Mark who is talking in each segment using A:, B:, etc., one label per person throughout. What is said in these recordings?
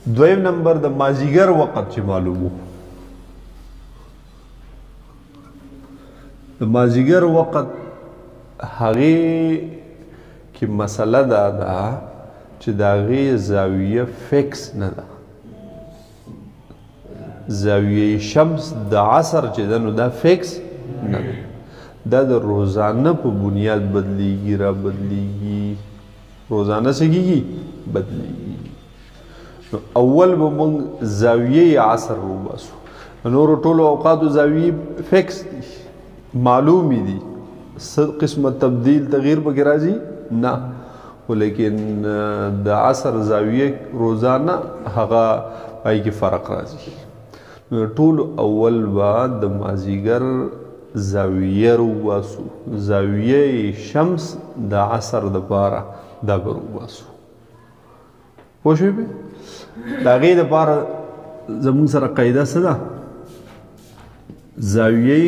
A: دویم نمبر د مازیګر وخت چې معلومو د مازیګر وخت هغې کې مسله دا ده چې د هغې زاویه فکس نه ده زاویه شمس د عصر چې ده نو دا فکس نه ده دا د روزانه په بنیاد بدلیږي را بدلیږي روزانه څه کېږي بدلیږي نو اول به موږ زاویه عصر وباسو نورو ټولو اوقاتو زاویې فکس دي معلومی دي څه قسمه تبدیل تغییر پکې راځي نه ولیکن د عصر زاویه روزانه هغه پای کې فرق راځي ټول اول به د مازیګر زاویه وباسو زاویه شمس د عصر دپاره دا به وباسو پوه شوې پې د هغې دپاره زموږ سره قاعده څه ده زاویه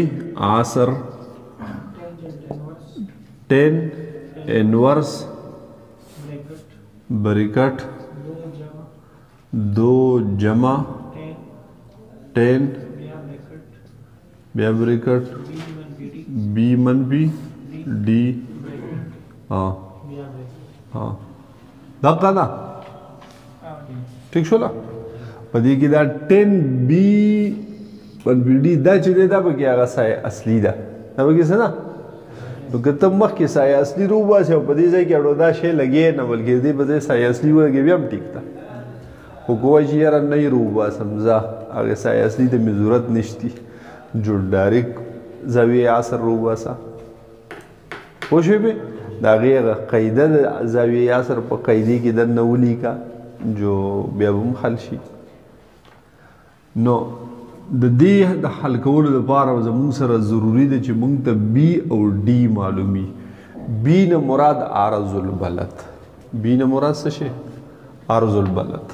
A: عصر tan inverse bracket 2 जमा टेन ब्या bracket B मनफी डी हाँ हाँ धक्का ना ठीक शोला पदी की दा 10 बी मनफी डी दा चीज़ें दा बकी आगा साय असली दा बकी से ना نو که ته مخکې سایه اصلي روباسې او په دې ځای کې اړو دا شی لګې نه بلکې دې په ځای سایه اصلي ولګې بیا هم ټیک ده خو که وایي چې یاره نه یې روباسم ځه هغې سایه اصلي ته مې ضرورت نشتی جو ډایرکټ زاویې عصر روباسه پوه شوې پې د هغې هغه قاعده د زاویې عصر په قاعدې کې دننه ولیکه جو بیا به هم حل شي نو د دې د حل کولو لپاره زموږ سره ضروري ده چې موږ ته بی او ډي معلومي بی نه مراد عرض البلد بی نه مراد څه شی عرض البلد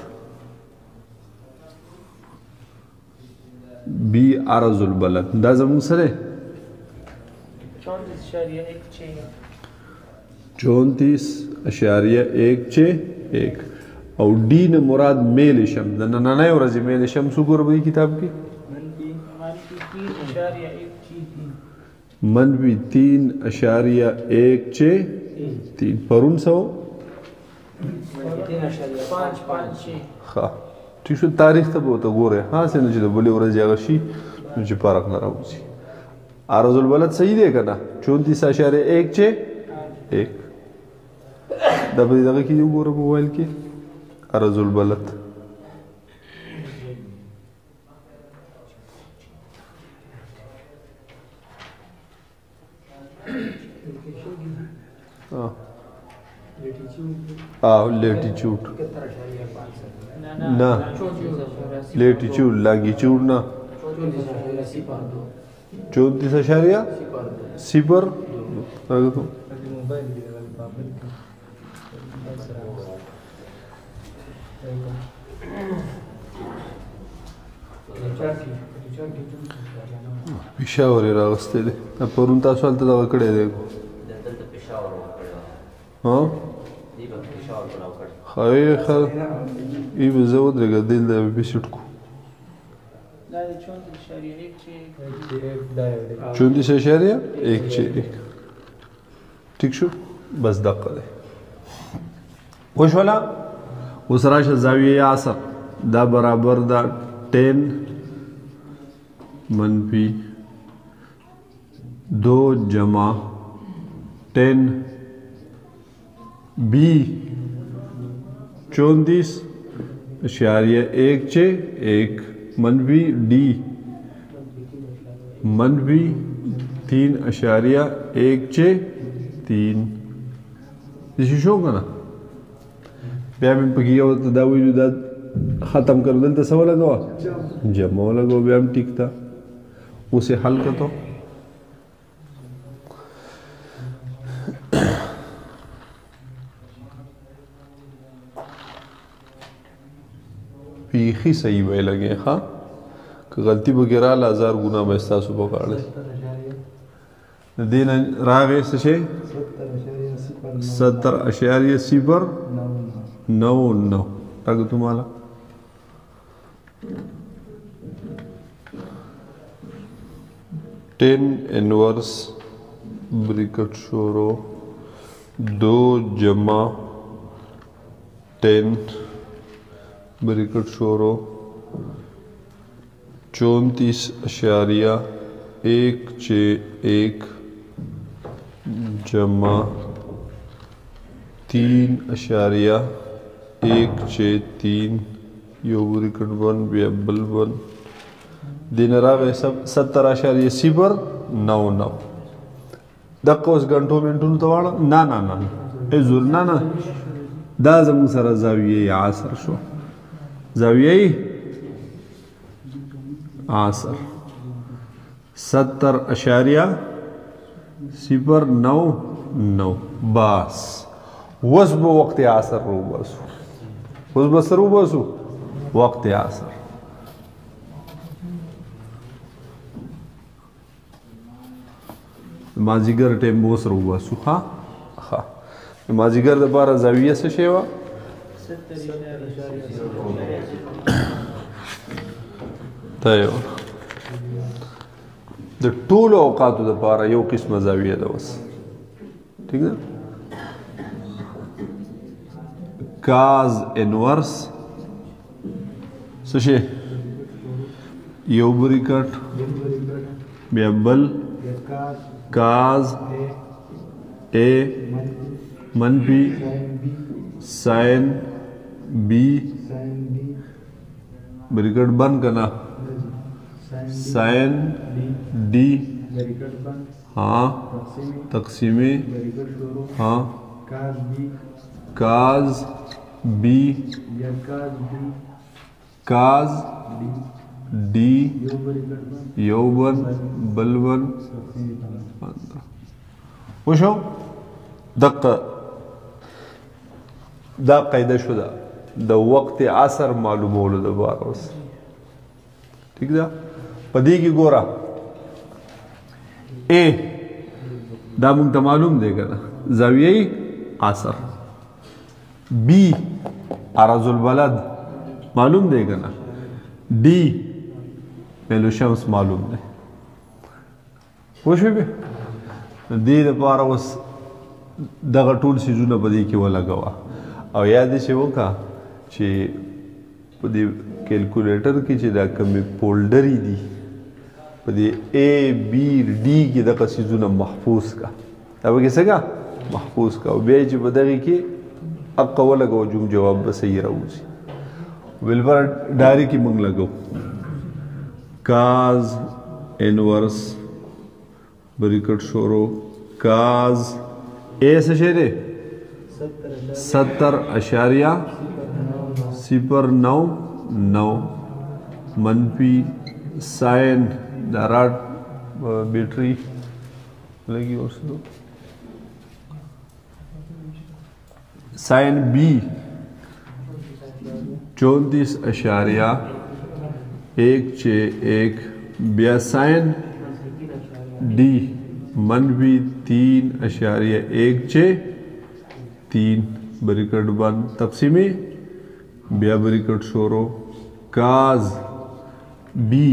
A: بی عرض البلد دا زموږ سره 34.161 او ډي نه مراد میل شمس د نننۍ ورځې میل شمس وګوره په کتاب کې منفی 3.163 پرون سو ښه ټیک شو تاریخ ته به ورته ګورئ هسې نه چې د بلې ورځې هغه شي نو چې فرق نه راوځي عرض البلد صحیح دی که نه 34.161 دا به دغه کې وګوره موبایل کې عرض البلد लेटीट्यूड ना लेटीट्यूड लॉन्गिट्यूड ना 34.0 पेशावर रागस्ते दे परून तासो आलता दगा कड़े दे हाँ खाए खर ये बज़ावत रहेगा दिल दे बिस्कुट को 34.161 ठीक शो बस दक्का दे वश वाला उस राशा ज़ाविये आसर दा बराबर दा 10 मनफी 2 जमा 10 बी 34.161 मनफी डी मनफी 3.163 इसी शो का ना بیا مې پکې یو ته دا ویلو دا ختم کړو دلته څه ولګوه جمع ولګوه بیا هم ټیک ده اوس یې حل کړو بیخي صحیح به یې لګې ښه که غلطي پکې راغله 1000 ګناه به ستاسو په غاړه د دې نه راغی څه شی 70.09 टाकू तुम्हाला टेन इनवर्स ब्रैकेट शुरू 2 जमा 10 ब्रैकेट शुरू 34.1 जमा 3.1 यो ब्रैकेट 1 बेबल 1 दिन रावे सब 70.099 दक्का उस घंटों मिनटों तो वाला ना ना ना ए जुर ना ना दा जमुन सरा जाविये आसर शो जाविये आसर 70.099 बस वस्ब वक्त आसर रो बसु वस्ब सरू बसु वक्त आसर माजीगर टेम बोस रो बसु हाँ हाँ माजीगर दोबारा जाविया से शेवा तयो द टूल औकात दोबारा यो किस्म जाविया दवस ठीक है काज इनवर्स सशे यो ब्रैकेट बेबल काज ए मनफी साइन बी ब्रैकेट बंद करना साइन डी हाँ तकसीमी हाँ काज बी काज डी यौवन बलवन वशो दक्का दा कायदा शुदा द वक्त असर मालूम होलो दोबारा उस ठीक है पदी की गोरा ए दा मुंग मालूम देगा ना जाविये असर बी अराजुल बलद मालूम देगा ना डी मेलू शम्स मालूम दे वशो भी दे पारा उस दगा टूल सीजूना पदी की वाला गवा और याद से वो का चे पदी कैलकुलेटर की चे दा कमी फोल्डर ही दी पदी ए बी डी की दगा सीजूना महफूज का अब कैसे का महफूज का बेच बदगी की अब कवा लगाओ जुम जवाब बस सही रहूँ बिलबर डायरी की मंग लगो काज इनवर्स ब्रैकेट शोरो काज ए से शेरे 70.099 मनफी साइन दाराट बैटरी लगी और से दो साइन बी 34.1 ब्यासाइन डी मनफी 3.1 ब्रैकेट बंद तकसीमी ब्या ब्रैकेट शोरो काज बी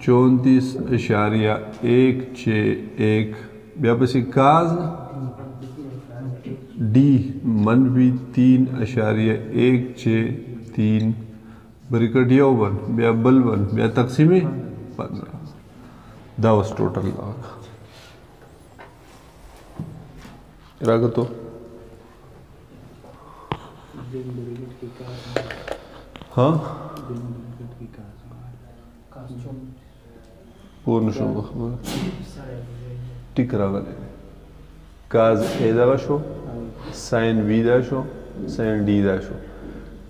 A: 34.1 ब्या पसी काज डी मनफी 3.1 ब्रैकेट यौवन ब्या बलवन ब्या तकसीमी 15 that was total log रागतो हाँ पूर्ण शुभ टिक रागले काज ए daisho sine B daisho sign D daisho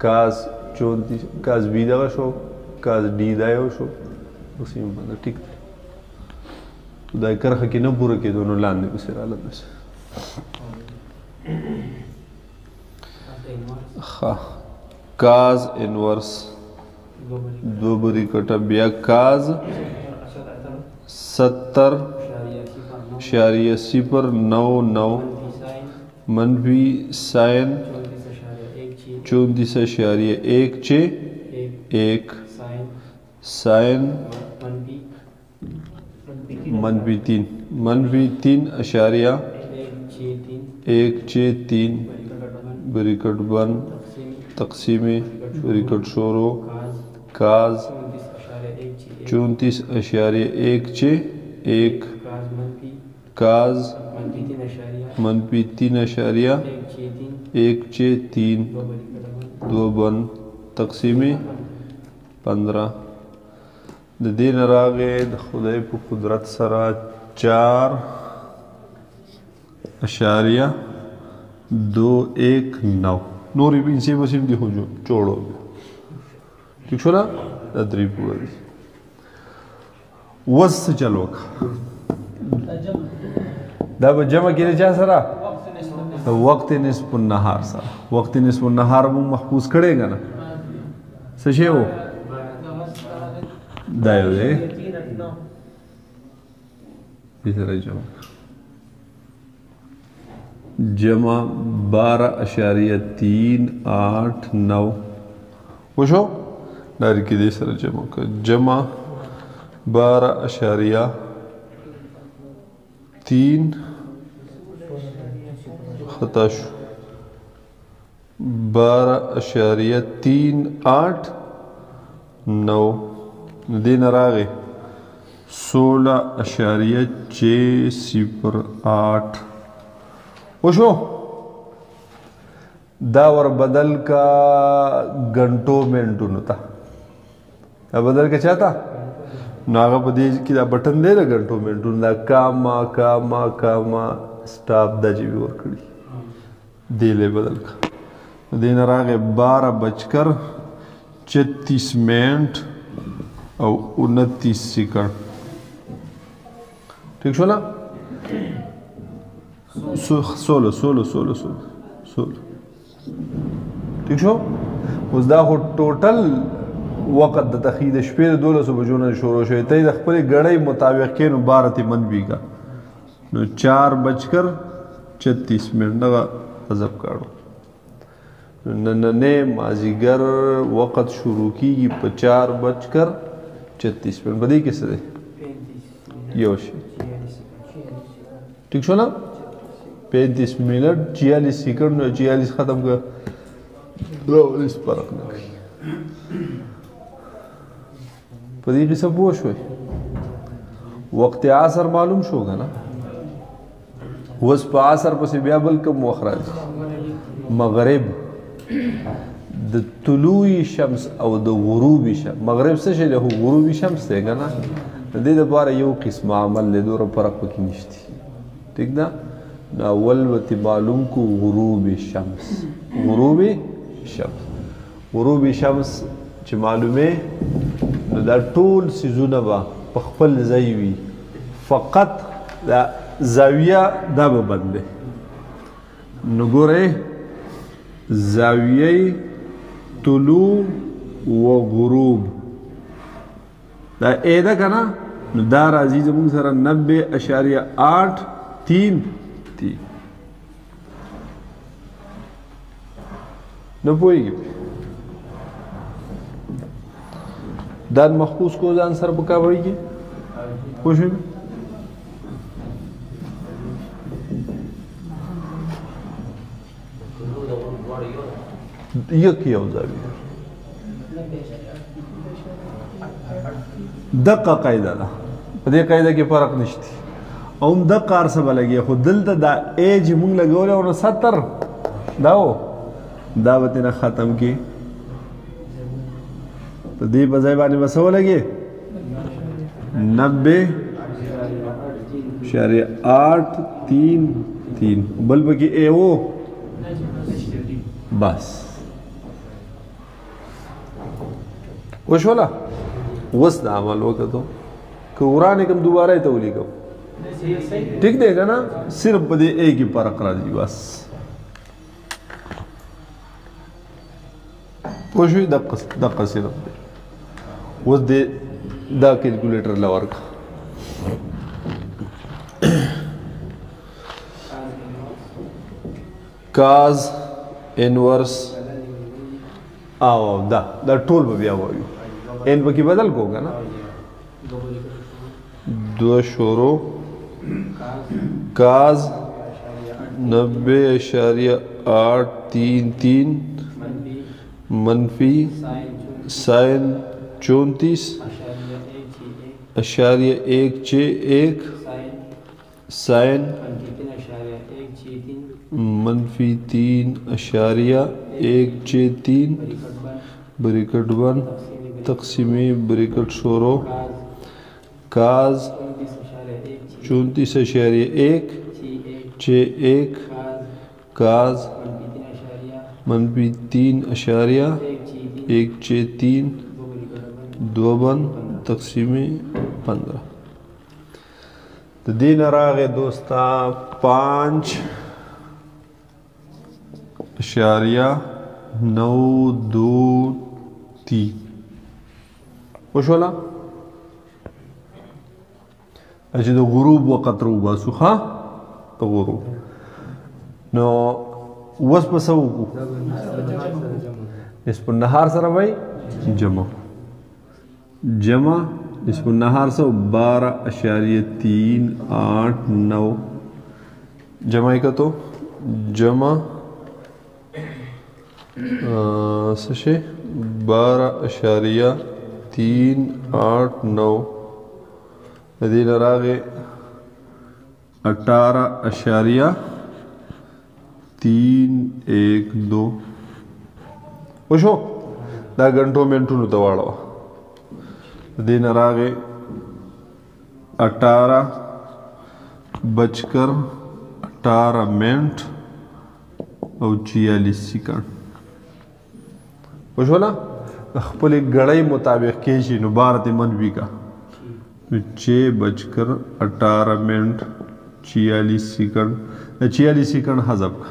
A: काज 34 काज बी दाशो काज डी दाशो उसी में बंदा टिक दाई करखा की न पूरा के दोनों लाने को सिरा लग से हाँ काज इनवर्स दो ब्रैकेट ब्या काज 70.099 मनफी साइन 34.1 1 साइन मनफी 3 अशारिया 163 ब्रैकेट बंद तकसीम ब्रैकेट शोरो काज 34.161 काज मनफी 3.163 दो बन तकसीम 15 द दिन रागे द खुदाई पे कुदरत सरा 4.219 नूरी भी इनसे बस इनकी हो जो छोड़ो ठीक छो ना दरी पूरा दी वस चलो दब जमा के लिए चाह सरा वक्त निस्फ नहार सा वक्त निस्फ नहार वो महफूज करेगा ना सशे वो दायो दे तीसरा जमा 12.389 वशो डायरी की दे सर जमा का जमा 12.3 खताश 12.389 दिन रागे 16.608 वशो दावर बदल का घंटों मिनटों था बदल के चाहता नागा पदेज की बटन दे ना घंटों मिनटों दा कामा कामा कामा स्टाफ दा जीवी और खड़ी दिले बदल का दिन रागे 12:36 और 29 सेकंड ठीक छो ना 16 ठीक छो उस दा हो टोटल वक़्त द तखीद शपे 12 बजो ने शुरू शो तई द खपल गड़ई मुताबिक के नु 12 मनबी का नो 4:36 लगा हजब काढ़ो नन्हे माजीगर वक़्त शुरू की 4:36 बदी किस दे योश ठीक छो ना 35 मिनट 46 सेकंड 46 खत्म कर इस फर्क न पदी की सब वो शो वक्त आसर मालूम शोगा ना वस पासर पस बिया बल्कम मखराज मगरिब द तुलुई शम्स और द गुरूबी शम्स मगरिब से शे हो गुरूबी शम्स देगा ना दे द बार यो किस्म अमल ले दूर फर्क की निश्ती ठीक ना ना वल्वती मालूम को गुरूबी शम्स च मालूमे दा टूल सिजुना बा पखपल ज़ायवी फ़कत दा ज़ाविया दा बंदे नगोरे ज़ाविया तुलू व गुरूब दा एदा कना दा राजी जमुन सरा 90.833 न पोएगी दान मखबूस को जान सर बका भाई खुश है ये किया दक्का कायदा दा दे कायदा के फर्क निश्ती ओम दक्कार सब लगे खुद दिल दा एज मुंग लगे और 70 दाओ दावत ना खत्म की तो दी बजाय बानी बसो लगे 90.833 बल्ब की ए वो बस वो शोला वस दामल वो तो कुरान कम दोबारा ही तौली कम ठीक देगा ना सिर्फ बदे एक ही पर अकरा जी बस वो शुई दक्का सिर्फ दे वो दे दा कैलकुलेटर लवर का काज इनवर्स او دا ټول به بیا وایو ان پکې بدل کو که نه 2 کاز 90.833 منفی سائن 34.161 سائن منفی 3.163 بریکٹ 1 تقسیمی بریکٹ شروع کاز 34.161 کاز منفی 3.163 دوبن تقسیمی 15 د دین راغې دوستا 5.923 وشولا چې د غروب وقت رو باسو ها د غروب نو وس په سو کو نصف النهار سره وای جمع نصف النهار سو 12.389 جمع کا تو جمع سشے 12.389 دین راغے 18.312 وشو دا گھنٹوں منٹوں تواڑو دین راغے 18:18 او 46 سیکنڈ وشو نا خپل گڑائی مطابق کیشی نو بارت منوی کا 6:18 46 سیکنڈ 46 سیکنڈ حذف کا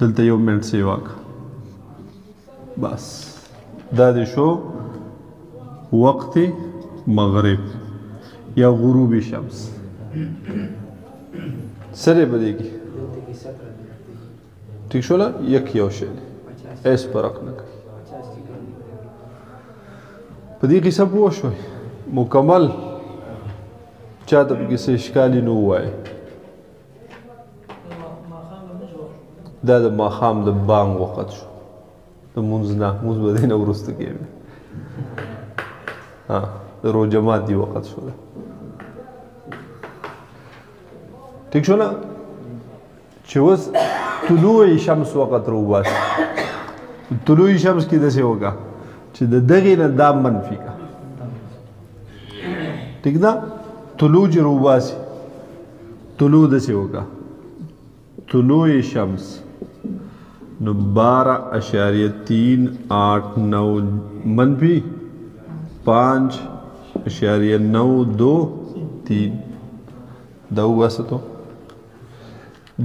A: دلتا یو منٹ سیوا کا بس دا دې شو وقت مغرب یا غروب شمس سره بدې کی ٹھیک شو لا یک یو شی ایس فرق نه کوي په دې کې څه پوه شوي مکمل چاته پکې څه اشکالي نه ووایي دا د ماښام د بانګ وخت شو د مونځ نه مونځ به دی نه وروسته کېږي د روژه ماتي وخت شو ټیک شو نه چې اوس طلوع شمس وخت راوباسي طلوع شمس کې داسې وکړه چې د دغې نه دا منفي کا ټیک ده طلوع چې راوباسي طلوع داسې وکړه طلوع شمس نو 12.389 منفی 5.923 دا وباسه تو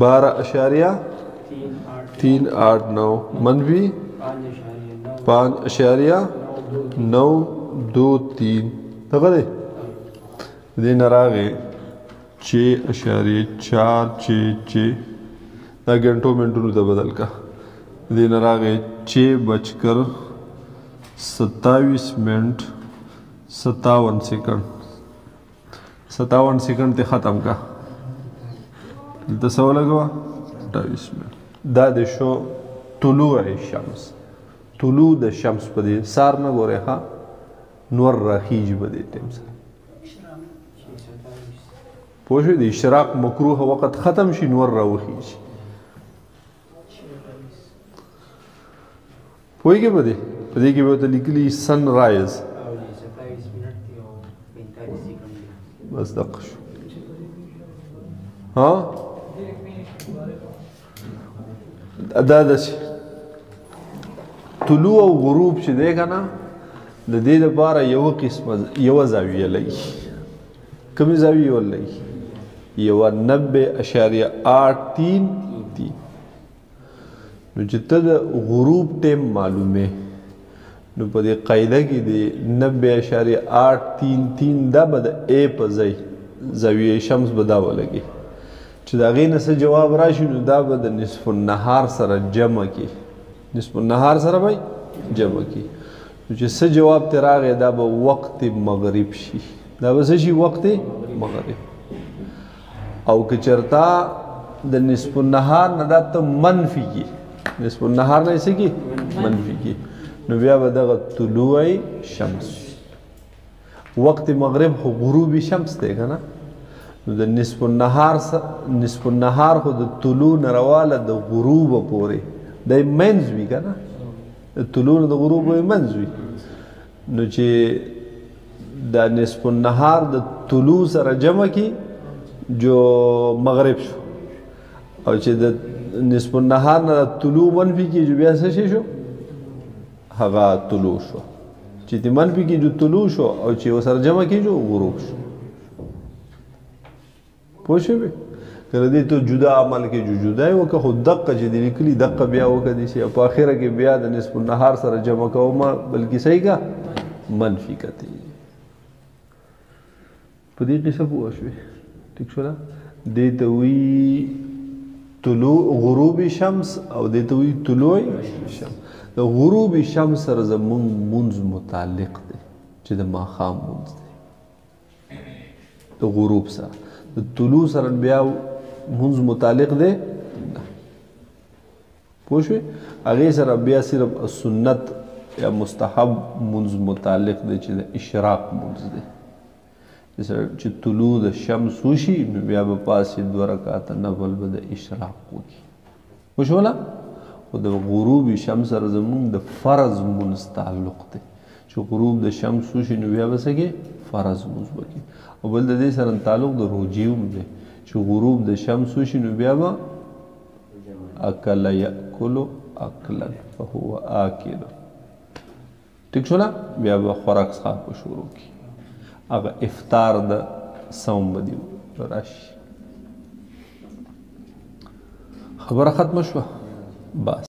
A: 12.389 منفی 5.923 دغه دی دې نه راغې 6.466 دا گھنٹوں منٹوں ته بدل کا دې نه راغې 6:27 منٹ 57 سیکنڈ 57 سیکنڈ ته ختم کا دلته څه ولګوه 28 منٹ دا د شو طلوع شمس طلوع د شمس په دې سار نه ګورې ښه نور راخیږي په دې ټیم سره پوه شوې د اشراق مکروه وخت ختم شي نور راوخیږي پوهېږې په دې کې به ورته لیکلي سن رایز بس دقه شو ها دا داسې طلوع او غروب چې دی که نه د دې دپاره یوه زاویه لګي کومې زاویې ولګي یوه 90.83 نو چې ته د غروب ټیم معلومې نو په دې قاعده کې د 90.833 دا به د ا په ځای زاویه شمس به دا ولګي چې د هغې نه څه جواب راشي نو دا به د نصف النهار سره جمع کړي نصف النهار سره به جمع کړي نو چې څه جواب ترې راغی دا به وقت مغرب شي دا به څه شي وقت مغرب او که چېرته د نصف النهار نه دا ته منفي کړي نصف النهار نه یې څه کړي منفي کړي نو بیا به دغه طلوع شمس وقت مغرب خو غروب شمس دی که نه نو د نصف النهار خو د طلوع نه رواله د غروب پورې دی منځ وي که نه د طلوع نه د غروب پورې منځ وي نو چې دا نصف النهار د طلوع سره جمع کی جو مغرب شو او چې د نصف النهار نه طلوع منفي کی جو بیا څه شو هغه طلوع شو چې د منفي کی جو طلوع شو او چې ورسره جمع کی جو غروب شو پوه شوې که د دې ته جدا عمل کې جو جدا یې وکړه خو دقه چې دې لیکلي دقه بیا وکړه دې شي په اخره کې بیا د نصف النهار سره جمع کومه بلکې صحیح کا منفي کته په دې قصه پوه شوې ټیک شو دې ته وی طلوع غروب شمس او دې ته وی طلوع شمس د غروب شمس سره زمونږ مونځ متعلق دی چې د ماښام مونځ دی د غروب سره د طلوع سره بیا مونځ متعلق دی پوه شوې هغې سره بیا صرف سنت یا مستحب مونځ متعلق دی چې د اشراق مونځ دی چې طلوع د شمس وشي نو بیا به پاسې 2 رکعاته نفل به د اشراق وکړي وشوله خو د غروب شمس سره زمونږ د فرض مونځ تعلق دی چې غروب د شمس وشي نو بیا به څه کې فرض مونځ وکړي او بل د دې سره تعلق د روجې هم دی چې غروب د شمس وشي نو بیا به اکل یاکلو اکلا فهو آکل ټیک شوله بیا به خوراک څښاک به شروع کړي هغه افطار د صوم به دي راشي خبره ختمه شوه بس